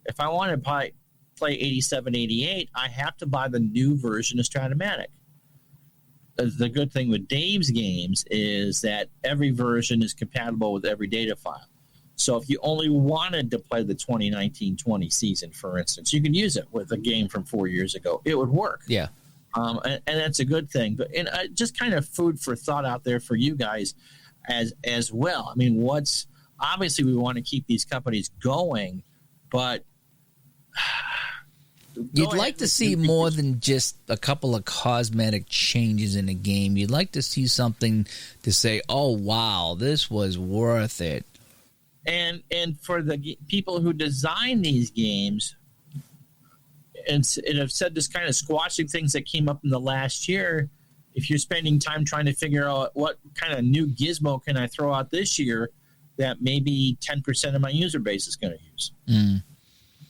[SPEAKER 2] if I want to play 87, 88, I have to buy the new version of Stratomatic. The good thing with Dave's games is that every version is compatible with every data file. So if you only wanted to play the 2019-20 season, for instance, you can use it with a game from 4 years ago. It would work.
[SPEAKER 1] Yeah.
[SPEAKER 2] And that's a good thing. But just kind of food for thought out there for you guys as well. I mean, obviously we want to keep these companies going, but
[SPEAKER 1] you'd like to see more than just a couple of cosmetic changes in a game. You'd like to see something to say, oh, wow, this was worth it.
[SPEAKER 2] And for the people who design these games, and have said this kind of squashing things that came up in the last year, if you're spending time trying to figure out what kind of new gizmo can I throw out this year that maybe 10% of my user base is going to use.
[SPEAKER 1] Mm.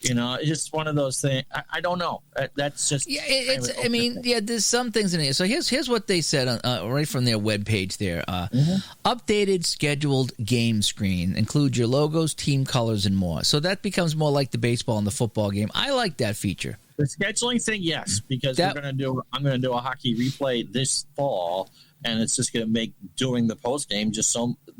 [SPEAKER 2] It's just one of those things. I don't know. That's just
[SPEAKER 1] there's some things in it. So here's what they said right from their webpage there. Updated scheduled game screen includes your logos, team colors, and more. So that becomes more like the baseball and the football game. I like that feature.
[SPEAKER 2] The scheduling thing, yes, because I'm going to do a hockey replay this fall, and it's just going to make doing the post game just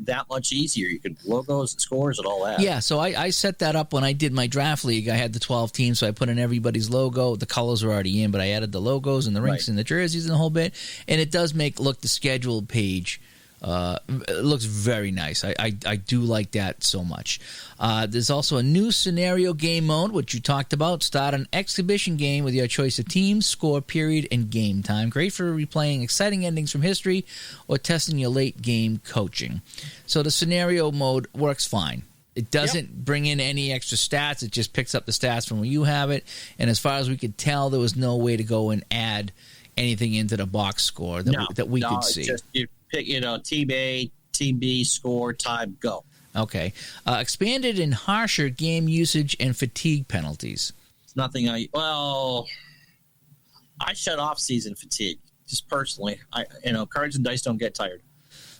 [SPEAKER 2] that much easier. You could logos, scores, and all that.
[SPEAKER 1] Yeah, so I set that up when I did my draft league. I had the 12 teams, so I put in everybody's logo. The colors were already in, but I added the logos and the rinks and the jerseys and the whole bit. And it does make the scheduled page. It looks very nice. I do like that so much. There's also a new scenario game mode, which you talked about. Start an exhibition game with your choice of teams, score, period, and game time. Great for replaying exciting endings from history or testing your late game coaching. So the scenario mode works fine. It doesn't bring in any extra stats. It just picks up the stats from where you have it. And as far as we could tell, there was no way to go and add anything into the box score that we could see.
[SPEAKER 2] Just you pick, team A, team B, score, time, go.
[SPEAKER 1] Okay. Expanded and harsher game usage and fatigue penalties.
[SPEAKER 2] It's nothing I shut off season fatigue, just personally. Cards and dice don't get tired.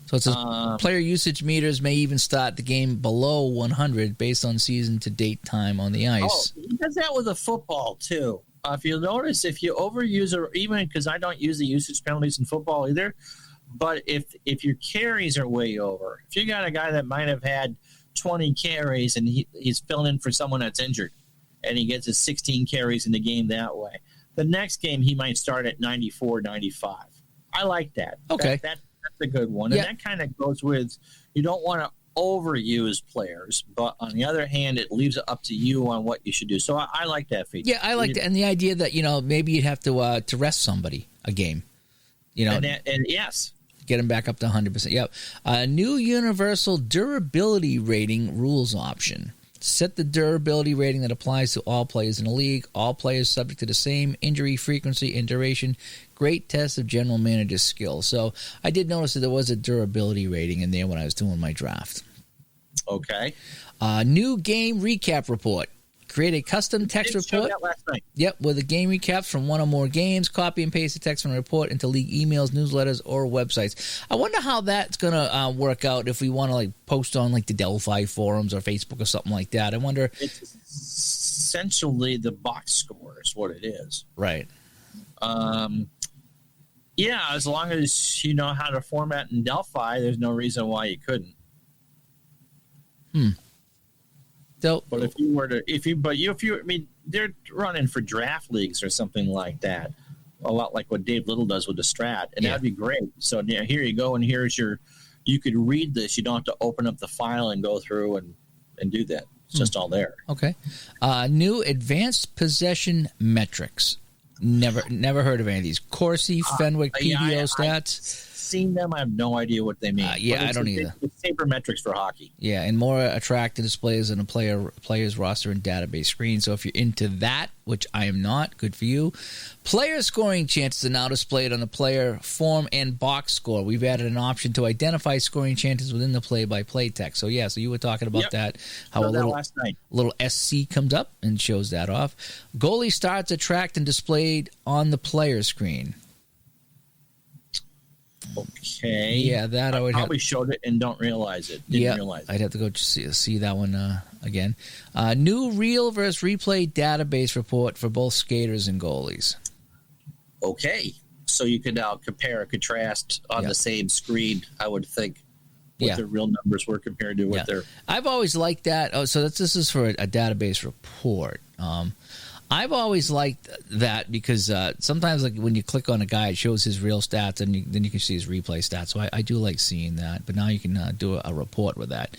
[SPEAKER 1] So it says player usage meters may even start the game below 100 based on season-to-date time on the ice.
[SPEAKER 2] Oh, he does that with a football, too. If you'll notice, if you overuse, or even because I don't use the usage penalties in football either, but if your carries are way over, if you got a guy that might have had 20 carries and he's filling in for someone that's injured, and he gets his 16 carries in the game that way, The next game, he might start at 94, 95. I like that.
[SPEAKER 1] Okay.
[SPEAKER 2] That's a good one. And that kind of goes with, you don't want to overuse players, but on the other hand, it leaves it up to you on what you should do. So I like that feature.
[SPEAKER 1] Yeah, I like that. And the idea that, maybe you'd have to rest somebody a game.
[SPEAKER 2] And yes.
[SPEAKER 1] Get them back up to 100%. Yep. New universal durability rating rules option. Set the durability rating that applies to all players in the league. All players subject to the same injury frequency and duration. Great test of general manager's skill. So I did notice that there was a durability rating in there when I was doing my draft.
[SPEAKER 2] Okay.
[SPEAKER 1] New game recap report. Create a custom text report.
[SPEAKER 2] That last night.
[SPEAKER 1] Yep, with the game recaps from one or more games. Copy and paste the text from the report into league emails, newsletters, or websites. I wonder how that's going to work out if we want to post on the Delphi forums or Facebook or something like that. I wonder.
[SPEAKER 2] It's essentially the box score is what it is.
[SPEAKER 1] Right.
[SPEAKER 2] Yeah, as long as you know how to format in Delphi, there's no reason why you couldn't.
[SPEAKER 1] So,
[SPEAKER 2] but they're running for draft leagues or something like that, a lot like what Dave Little does with the Strat, and that'd be great. So here you go, and here's you could read this. You don't have to open up the file and go through and do that. It's just all there.
[SPEAKER 1] Okay. New advanced possession metrics. Never heard of any of these. Corsi, Fenwick, PDO stats.
[SPEAKER 2] I've seen them. I have no idea what they mean.
[SPEAKER 1] I don't either.
[SPEAKER 2] It's sabermetrics for hockey.
[SPEAKER 1] Yeah, and more attractive displays on a player's roster and database screen. So if you're into that, which I am not, good for you. Player scoring chances are now displayed on the player form and box score. We've added an option to identify scoring chances within the play-by-play text. So so you were talking about that, how
[SPEAKER 2] last night.
[SPEAKER 1] Little SC comes up and shows that off. Goalie starts are tracked and displayed on the player screen.
[SPEAKER 2] Okay.
[SPEAKER 1] Yeah, that I would
[SPEAKER 2] probably showed it and don't realize it. Didn't realize it.
[SPEAKER 1] I'd have to go see that one again. New real versus replay database report for both skaters and goalies.
[SPEAKER 2] Okay. So you could now compare and contrast on the same screen, I would think, what their real numbers were compared to what their...
[SPEAKER 1] I've always liked that. Oh, so this is for a database report. I've always liked that because sometimes when you click on a guy, it shows his real stats, and then you can see his replay stats. So I do like seeing that. But now you can do a report with that.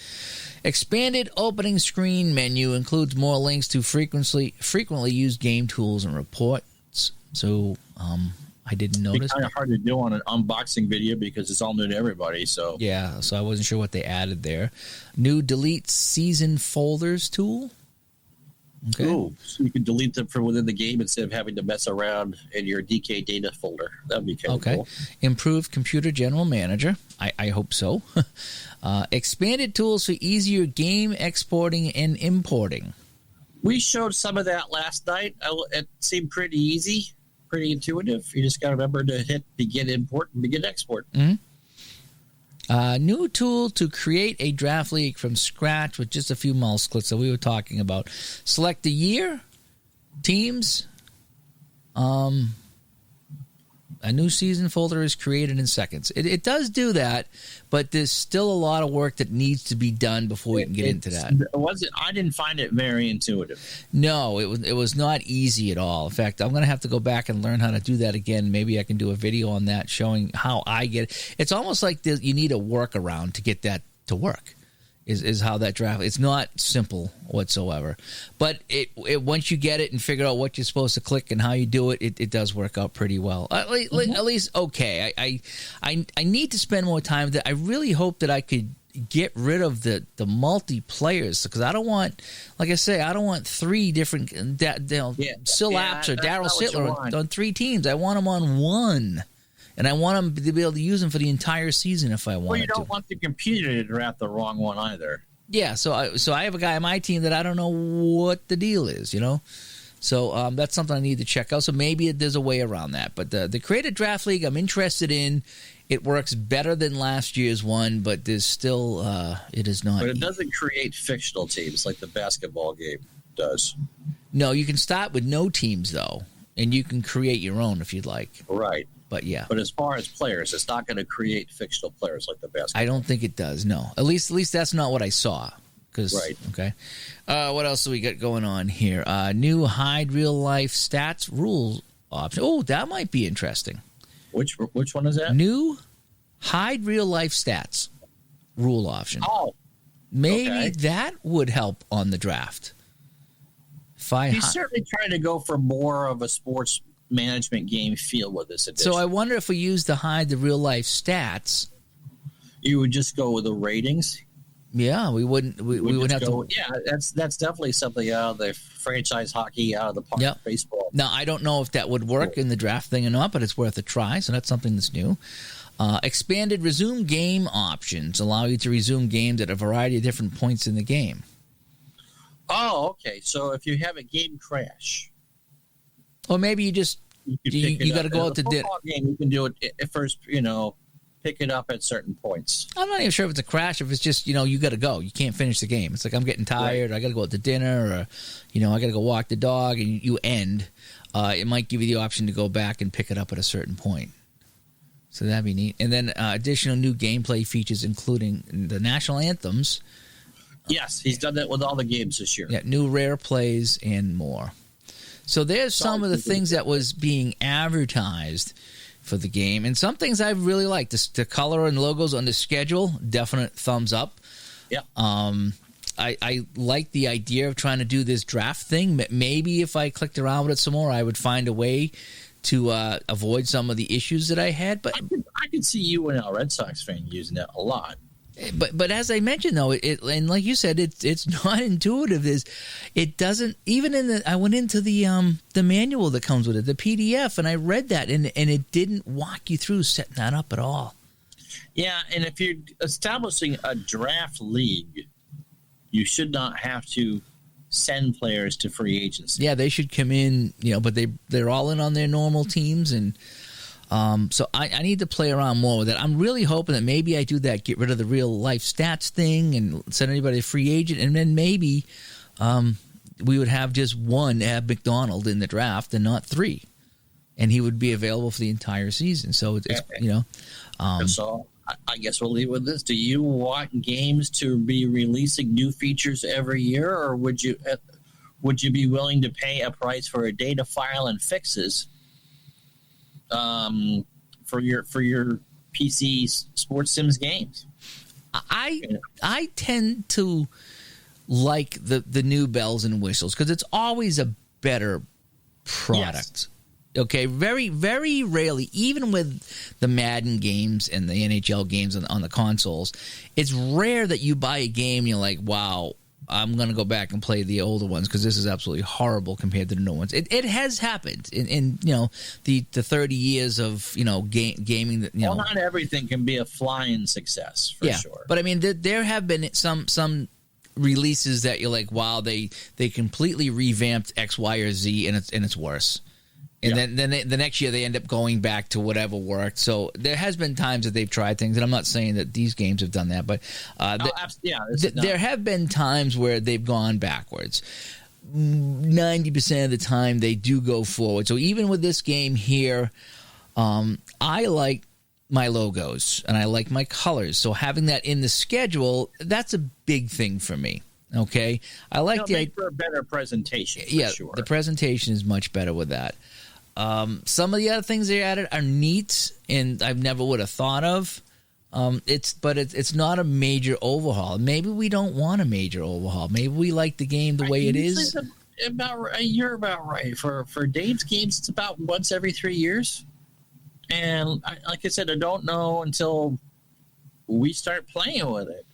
[SPEAKER 1] Expanded opening screen menu includes more links to frequently used game tools and reports. So I didn't notice.
[SPEAKER 2] It's kind of hard to do on an unboxing video because it's all new to everybody. So
[SPEAKER 1] so I wasn't sure what they added there. New delete season folders tool. Okay.
[SPEAKER 2] Ooh, so you can delete them from within the game instead of having to mess around in your DK data folder. That'd be kind of cool.
[SPEAKER 1] Improved computer general manager. I hope so. Expanded tools for easier game exporting and importing.
[SPEAKER 2] We showed some of that last night. It seemed pretty easy, pretty intuitive. You just got to remember to hit begin import and begin export.
[SPEAKER 1] Mm-hmm. New tool to create a draft league from scratch with just a few mouse clicks that we were talking about. Select the year, teams. A new season folder is created in seconds. It does do that, but there's still a lot of work that needs to be done before we can get into that.
[SPEAKER 2] I didn't find it very intuitive.
[SPEAKER 1] No, it was not easy at all. In fact, I'm going to have to go back and learn how to do that again. Maybe I can do a video on that showing how I get it. It's almost like you need a workaround to get that to work. Is how that draft. It's not simple whatsoever, but it once you get it and figure out what you're supposed to click and how you do it, it does work out pretty well. At least okay. I need to spend more time with it. I really hope that I could get rid of the multiplayers because I don't want, like I say, I don't want three different Sil Apps or Daryl Sittler on three teams. I want them on one. And I want them to be able to use them for the entire season if I want to.
[SPEAKER 2] Well, you don't want the computer to draft the wrong one either.
[SPEAKER 1] Yeah, so I have a guy on my team that I don't know what the deal is, So that's something I need to check out. So maybe there's a way around that. But the Creative Draft League I'm interested in. It works better than last year's one, but there's still it is not.
[SPEAKER 2] But it doesn't create fictional teams like the basketball game does.
[SPEAKER 1] No, you can start with no teams, though, and you can create your own if you'd like.
[SPEAKER 2] Right.
[SPEAKER 1] But yeah.
[SPEAKER 2] But as far as players, it's not going to create fictional players like the basketball.
[SPEAKER 1] I don't think it does. No. At least that's not what I saw.
[SPEAKER 2] Right.
[SPEAKER 1] Okay. What else do we got going on here? New hide real life stats rules option. Oh, that might be interesting.
[SPEAKER 2] Which one is that?
[SPEAKER 1] New hide real life stats rule option.
[SPEAKER 2] Oh,
[SPEAKER 1] maybe that would help on the draft.
[SPEAKER 2] He's certainly trying to go for more of a sports management game feel with this edition.
[SPEAKER 1] So I wonder if we use the hide the real life stats,
[SPEAKER 2] you would just go with the ratings.
[SPEAKER 1] Yeah, we wouldn't. We would have to.
[SPEAKER 2] Yeah, that's definitely something out of the franchise hockey, out of the park baseball.
[SPEAKER 1] Now I don't know if that would work in the draft thing or not, but it's worth a try. So that's something that's new. Expanded resume game options allow you to resume games at a variety of different points in the game.
[SPEAKER 2] Oh, okay. So if you have a game crash,
[SPEAKER 1] or maybe you just you got to go out to dinner.
[SPEAKER 2] Game, you can do it at first. Pick it up at certain points.
[SPEAKER 1] I'm not even sure if it's a crash. If it's just you got to go. You can't finish the game. It's like I'm getting tired. Right. I got to go out to dinner, or I got to go walk the dog, and you end. It might give you the option to go back and pick it up at a certain point. So that'd be neat. And then additional new gameplay features, including the national anthems.
[SPEAKER 2] Yes, he's done that with all the games this year.
[SPEAKER 1] Yeah, new rare plays and more. So there's some of the things that was being advertised for the game, and some things I really like. The color and logos on the schedule, definite thumbs up.
[SPEAKER 2] Yeah.
[SPEAKER 1] I like the idea of trying to do this draft thing. Maybe if I clicked around with it some more, I would find a way to avoid some of the issues that I had. But
[SPEAKER 2] I could see you and a Red Sox fan using it a lot.
[SPEAKER 1] But as I mentioned though, and like you said, it's not intuitive. It doesn't even I went into the manual that comes with it, the PDF, and I read that, and it didn't walk you through setting that up at all.
[SPEAKER 2] Yeah, and if you're establishing a draft league, you should not have to send players to free agency.
[SPEAKER 1] Yeah, they should come in, but they're all in on their normal teams, and so I need to play around more with it. I'm really hoping that maybe I do that, get rid of the real life stats thing and send anybody a free agent, and then maybe we would have just one Ab McDonald in the draft and not three, and he would be available for the entire season. So
[SPEAKER 2] so I guess we'll leave with this. Do you want games to be releasing new features every year, or would you be willing to pay a price for a data file and fixes? For your PC sports sims games?
[SPEAKER 1] I tend to like the new bells and whistles because it's always a better product. Yes. Okay, very, very rarely, even with the Madden games and the NHL games on the consoles, it's rare that you buy a game and you're like, wow, I'm going to go back and play the older ones because this is absolutely horrible compared to the new ones. It has happened in the 30 years of gaming. That
[SPEAKER 2] well, not everything can be a flying success for sure. But
[SPEAKER 1] I mean, there have been some releases that you're like, wow, they completely revamped X, Y, or Z, and it's worse. And then the next year they end up going back to whatever worked. So there has been times that they've tried things, and I'm not saying that these games have done that, but there have been times where they've gone backwards. 90% of the time they do go forward. So even with this game here, I like my logos and I like my colors. So having that in the schedule, that's a big thing for me. Okay, I like
[SPEAKER 2] for a better presentation. Sure.
[SPEAKER 1] The presentation is much better with that. Some of the other things they added are neat, and I never would have thought of. It's not a major overhaul. Maybe we don't want a major overhaul. Maybe we like the game the way it is.
[SPEAKER 2] You're about right. For Dave's games, it's about once every 3 years. And like I said, I don't know until we start playing with it.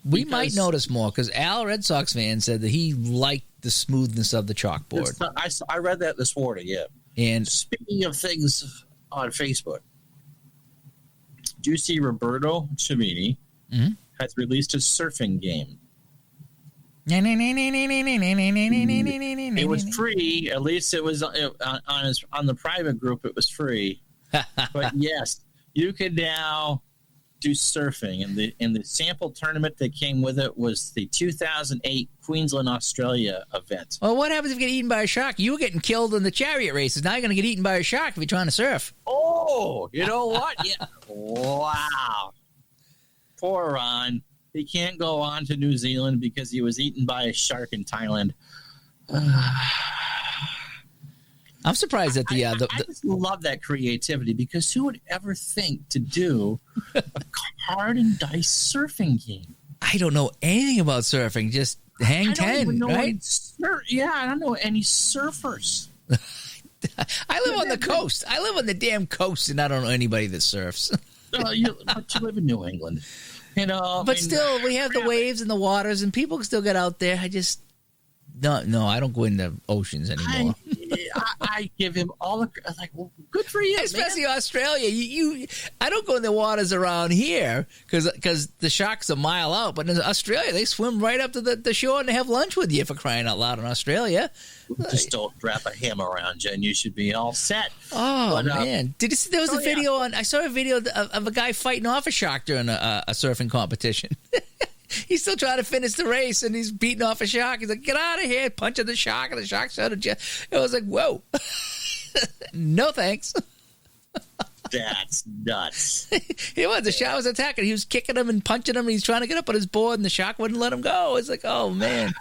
[SPEAKER 1] We might notice more because Al, Red Sox fan, said that he liked the smoothness of the chalkboard.
[SPEAKER 2] I read that this morning, yeah.
[SPEAKER 1] And
[SPEAKER 2] speaking of things on Facebook, do you see Roberto Cimini has released a surfing game? It was free. At least it was on the private group. It was free. But yes, you can now do surfing, and the sample tournament that came with it was the 2008 Queensland, Australia event.
[SPEAKER 1] Well, what happens if you get eaten by a shark? You were getting killed in the chariot races. Now you're going to get eaten by a shark if you're trying to surf.
[SPEAKER 2] Oh, you know what? Yeah. Wow. Poor Ron. He can't go on to New Zealand because he was eaten by a shark in Thailand.
[SPEAKER 1] I'm surprised that
[SPEAKER 2] I just love that creativity, because who would ever think to do a card and dice surfing game?
[SPEAKER 1] I don't know anything about surfing. Just hang 10, right?
[SPEAKER 2] I don't know any surfers.
[SPEAKER 1] I live on the coast. I live on the damn coast, and I don't know anybody that surfs.
[SPEAKER 2] But you live in New England, But
[SPEAKER 1] still, we have the waves and the waters, and people can still get out there. I just no, I don't go in the oceans anymore.
[SPEAKER 2] I give him all the well, good for you,
[SPEAKER 1] especially
[SPEAKER 2] man.
[SPEAKER 1] Australia. I don't go in the waters around here because the sharks are a mile out. But in Australia, they swim right up to the shore and they have lunch with you, for crying out loud in Australia.
[SPEAKER 2] Just don't wrap a ham around you, and you should be all set.
[SPEAKER 1] Oh, man! Did you see there was a video on? I saw a video of a guy fighting off a shark during a surfing competition. He's still trying to finish the race, and he's beating off a shark. He's like, "Get out of here!" Punching the shark, and the shark started. It was like, "Whoa, no thanks."
[SPEAKER 2] That's nuts.
[SPEAKER 1] The shark was attacking. He was kicking him and punching him, and he's trying to get up on his board, and the shark wouldn't let him go. It's like, oh man,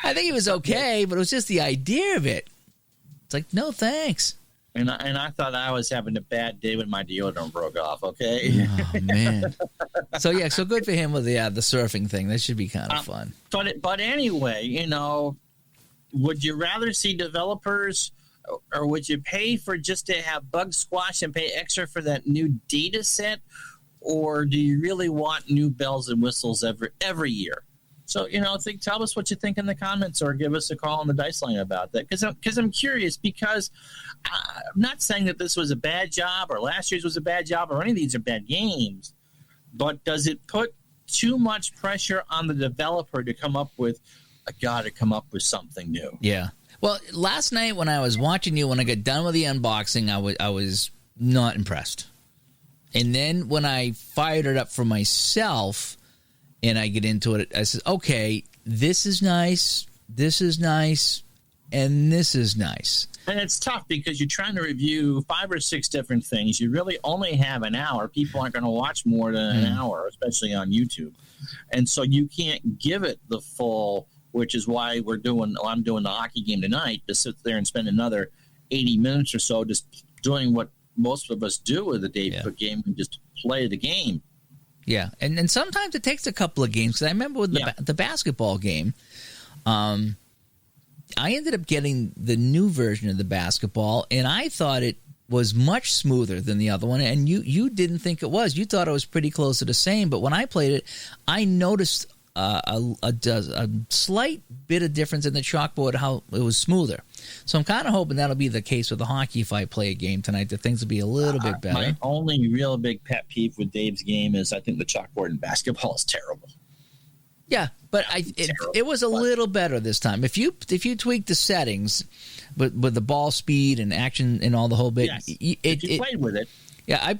[SPEAKER 1] I think he was okay, but it was just the idea of it. It's like, no thanks.
[SPEAKER 2] And I thought I was having a bad day when my deodorant broke off. Okay.
[SPEAKER 1] Oh man. So good for him with the surfing thing. That should be kind of fun.
[SPEAKER 2] But anyway, would you rather see developers, or would you pay for just to have Bug Squash and pay extra for that new data set, or do you really want new bells and whistles every year? So, tell us what you think in the comments, or give us a call on the Dice Line about that. Because I'm curious, because I'm not saying that this was a bad job or last year's was a bad job or any of these are bad games, but does it put too much pressure on the developer to come up with, I got to come up with something new?
[SPEAKER 1] Yeah. Well, last night when I was watching you, when I got done with the unboxing, I was not impressed. And then when I fired it up for myself and I get into it, I said, okay, this is nice, and this is nice.
[SPEAKER 2] And it's tough because you're trying to review 5 or 6 different things. You really only have an hour. People aren't going to watch more than an hour, especially on YouTube. And so you can't give it the full, which is why I'm doing the hockey game tonight, to sit there and spend another 80 minutes or so just doing what most of us do with the Dave Koch game, and just play the game.
[SPEAKER 1] Yeah, and sometimes it takes a couple of games. Because I remember with the basketball game, I ended up getting the new version of the basketball, and I thought it was much smoother than the other one, and you didn't think it was. You thought it was pretty close to the same, but when I played it, I noticed a slight bit of difference in the chalkboard, how it was smoother. So I'm kind of hoping that'll be the case with the hockey if I play a game tonight, that things will be a little bit better.
[SPEAKER 2] My only real big pet peeve with Dave's game is I think the chalkboard in basketball is terrible.
[SPEAKER 1] Yeah, but it was a little better this time. If you tweak the settings, with the ball speed and action and all the whole bit,
[SPEAKER 2] if you played with it.
[SPEAKER 1] Yeah,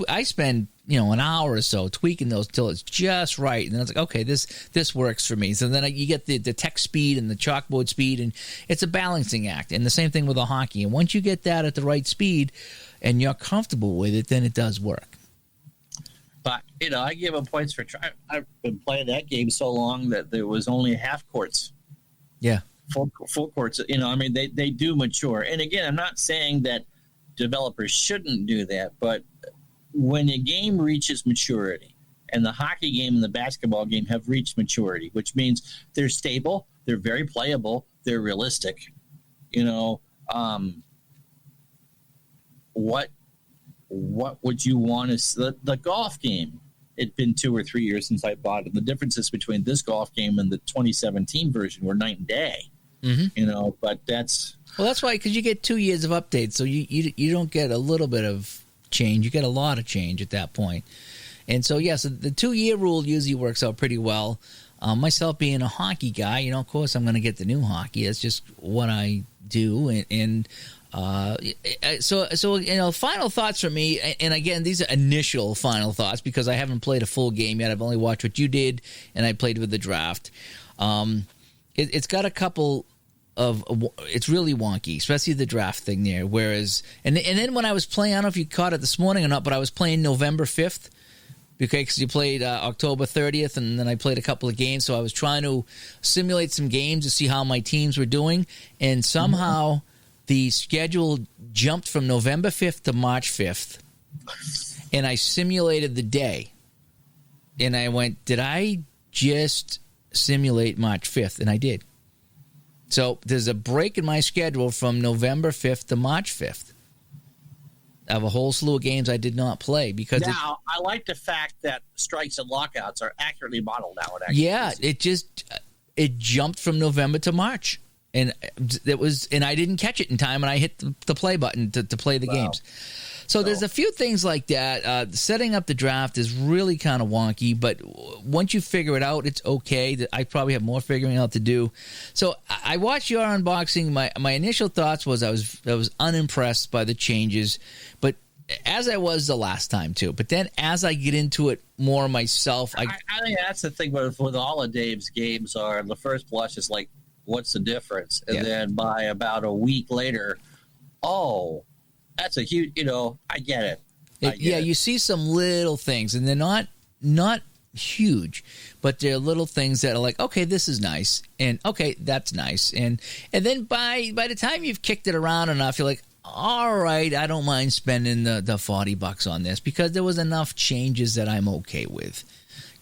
[SPEAKER 1] I spend an hour or so tweaking those till it's just right, and then it's like, okay, this works for me. So then you get the text speed and the chalkboard speed, and it's a balancing act. And the same thing with the hockey. And once you get that at the right speed, and you're comfortable with it, then it does work.
[SPEAKER 2] But I give them points for trying. I've been playing that game so long that there was only half courts.
[SPEAKER 1] Yeah,
[SPEAKER 2] full courts. They do mature. And again, I'm not saying that developers shouldn't do that, but when a game reaches maturity, and the hockey game and the basketball game have reached maturity, which means they're stable, they're very playable, they're realistic. What would you want to the golf game? It'd been 2 or 3 years since I bought it. The differences between this golf game and the 2017 version were night and day. Mm-hmm. But that's
[SPEAKER 1] why, because you get 2 years of updates, so you don't get a little bit of change. You get a lot of change at that point. And so, so the 2-year rule usually works out pretty well. Myself being a hockey guy, of course I'm going to get the new hockey. That's just what I do. So final thoughts from me. And again, these are initial final thoughts because I haven't played a full game yet. I've only watched what you did, and I played with the draft. It's got a couple of, it's really wonky, especially the draft thing there. Whereas, and then when I was playing, I don't know if you caught it this morning or not, but I was playing November 5th. Okay, because you played October 30th, and then I played a couple of games. So I was trying to simulate some games to see how my teams were doing, and somehow the schedule jumped from November 5th to March 5th, and I simulated the day. And I went, did I just simulate March 5th? And I did. So there's a break in my schedule from November 5th to March 5th. I have a whole slew of games I did not play because
[SPEAKER 2] now I like the fact that strikes and lockouts are accurately modeled out.
[SPEAKER 1] Yeah, it jumped from November to March, and I didn't catch it in time, and I hit the play button to play the games. So there's a few things like that. Setting up the draft is really kind of wonky, but once you figure it out, it's okay. I probably have more figuring out to do. So I watched your unboxing. My initial thoughts was I was unimpressed by the changes, but as I was the last time too. But then as I get into it more myself, I
[SPEAKER 2] think that's the thing with all of Dave's games are the first blush is like, what's the difference? And then by about a week later, that's a huge, I get it.
[SPEAKER 1] You see some little things, and they're not huge, but they're little things that are like, okay, this is nice, and okay, that's nice, and then by the time you've kicked it around enough, you're like, all right, I don't mind spending the $40 on this because there was enough changes that I'm okay with.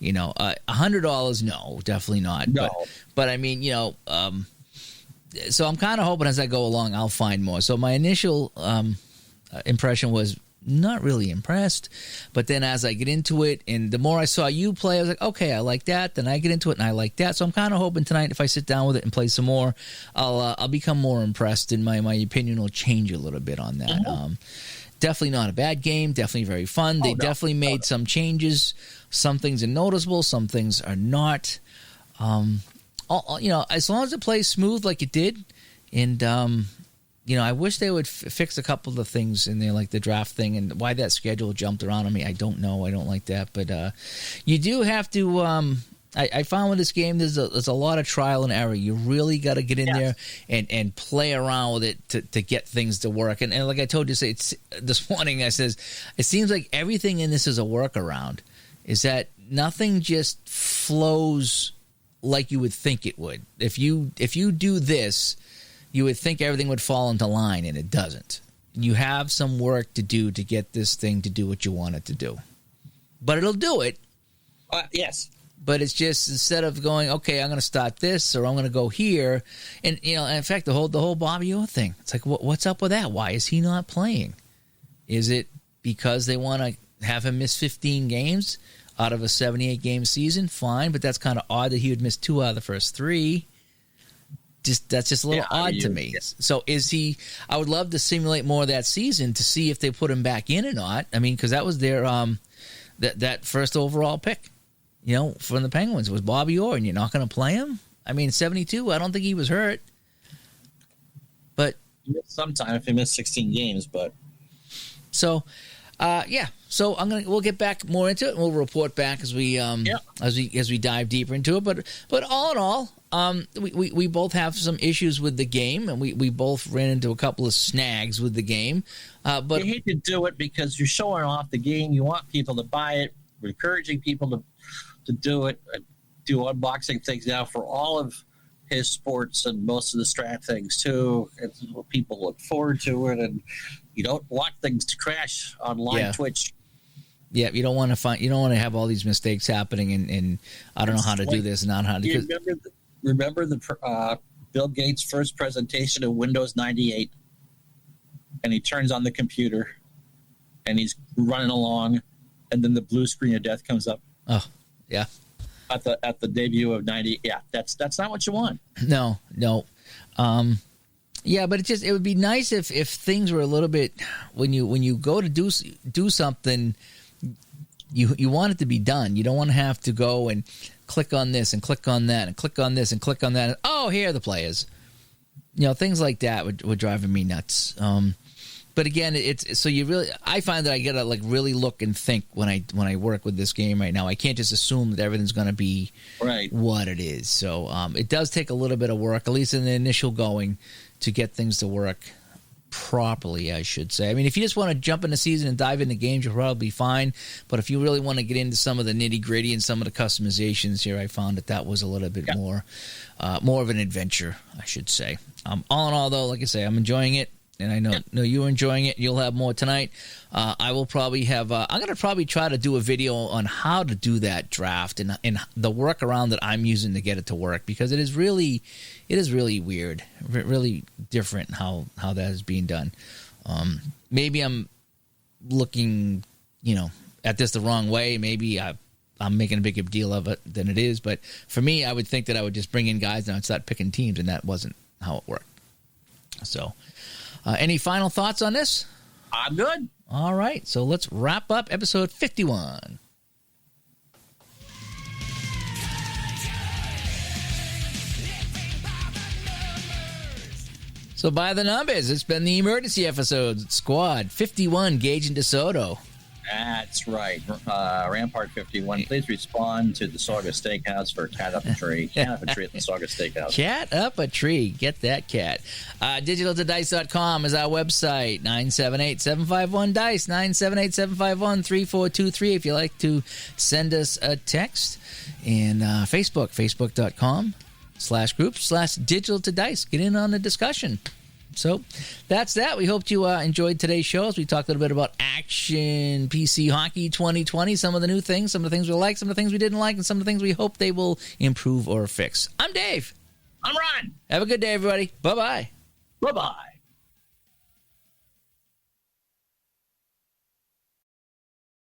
[SPEAKER 1] $100, no, definitely not.
[SPEAKER 2] No.
[SPEAKER 1] But I mean, so I'm kind of hoping as I go along, I'll find more. So my initial impression was not really impressed, but then as I get into it and the more I saw you play, I was like, okay, I like that. Then I get into it and I like that. So I'm kind of hoping tonight if I sit down with it and play some more, I'll become more impressed and my opinion will change a little bit on that. Mm-hmm. Definitely not a bad game, definitely very fun. They definitely made some changes. Some things are noticeable, some things are not. As long as it plays smooth like it did, and I wish they would fix a couple of the things in there, like the draft thing and why that schedule jumped around on me. I don't know. I don't like that. But you do have to I found with this game there's a lot of trial and error. You really got to get in there and play around with it to get things to work. And like I told you, this morning, I says, it seems like everything in this is a workaround. Is that nothing just flows like you would think it would. If you do this, you would think everything would fall into line, and it doesn't. You have some work to do to get this thing to do what you want it to do. But it'll do it.
[SPEAKER 2] Yes.
[SPEAKER 1] But it's just instead of going, okay, I'm going to start this or I'm going to go here. And, in fact, the whole Bobby Orr thing, it's like, what's up with that? Why is he not playing? Is it because they want to have him miss 15 games out of a 78-game season? Fine, but that's kind of odd that he would miss 2 out of the first 3. That's just a little odd to me. So is he? I would love to simulate more of that season to see if they put him back in or not. I mean, because that was their that first overall pick, from the Penguins was Bobby Orr, and you're not going to play him. I mean, 72. I don't think he was hurt, but
[SPEAKER 2] sometime if he missed 16 games, but
[SPEAKER 1] so. So we'll get back more into it, and we'll report back as we dive deeper into it. But all in all, we both have some issues with the game, and we both ran into a couple of snags with the game. But
[SPEAKER 2] you hate to do it because you're showing off the game. You want people to buy it. We're encouraging people to do it, do unboxing things now for all of his sports and most of the strat things too. It's what people look forward to it, and you don't want things to crash on live Twitch.
[SPEAKER 1] Yeah, you don't want to have all these mistakes happening, and I don't know how to do this and not how to do it.
[SPEAKER 2] Remember the Bill Gates' first presentation of Windows 98, and he turns on the computer, and he's running along, and then the blue screen of death comes up.
[SPEAKER 1] Oh, yeah.
[SPEAKER 2] At the debut of 90, that's not what you want.
[SPEAKER 1] No. Yeah, but it would be nice if things were a little bit when you go to do something, you want it to be done. You don't want to have to go and click on this and click on that and click on this and click on that. And, oh, here are the players. Things like that were driving me nuts. But again, it's so I find that I gotta really look and think when I work with this game right now. I can't just assume that everything's gonna be what it is. So it does take a little bit of work, at least in the initial going, to get things to work properly, I should say. I mean, if you just want to jump in the season and dive into games, you'll probably be fine. But if you really want to get into some of the nitty-gritty and some of the customizations here, I found that was a little bit more of an adventure, I should say. All in all, though, like I say, I'm enjoying it. And I know you're enjoying it. You'll have more tonight. I will probably have. I'm going to probably try to do a video on how to do that draft and the workaround that I'm using to get it to work, because it is really weird, really different how that is being done. Maybe I'm looking, at this the wrong way. Maybe I'm making a bigger deal of it than it is. But for me, I would think that I would just bring in guys and I'd start picking teams, and that wasn't how it worked. So. Any final thoughts on this?
[SPEAKER 2] I'm good.
[SPEAKER 1] All right, so let's wrap up episode 51. So by the numbers, it's been the emergency episode, Squad 51, Gage and DeSoto.
[SPEAKER 2] That's right. Rampart 51, please respond to the Sauga Steakhouse for Cat Up a Tree. Cat Up a Tree at the Sauga Steakhouse.
[SPEAKER 1] Cat Up a Tree. Get that cat. Digitaltodice.com is our website. 978-751-DICE. 978-751-3423 if you'd like to send us a text. And Facebook.com/groups/digitaltodice. Get in on the discussion. So that's that. We hope you enjoyed today's show as we talked a little bit about Action PC Hockey 2020, some of the new things, some of the things we like, some of the things we didn't like, and some of the things we hope they will improve or fix. I'm Dave.
[SPEAKER 2] I'm Ron.
[SPEAKER 1] Have a good day, everybody. Bye-bye.
[SPEAKER 2] Bye-bye.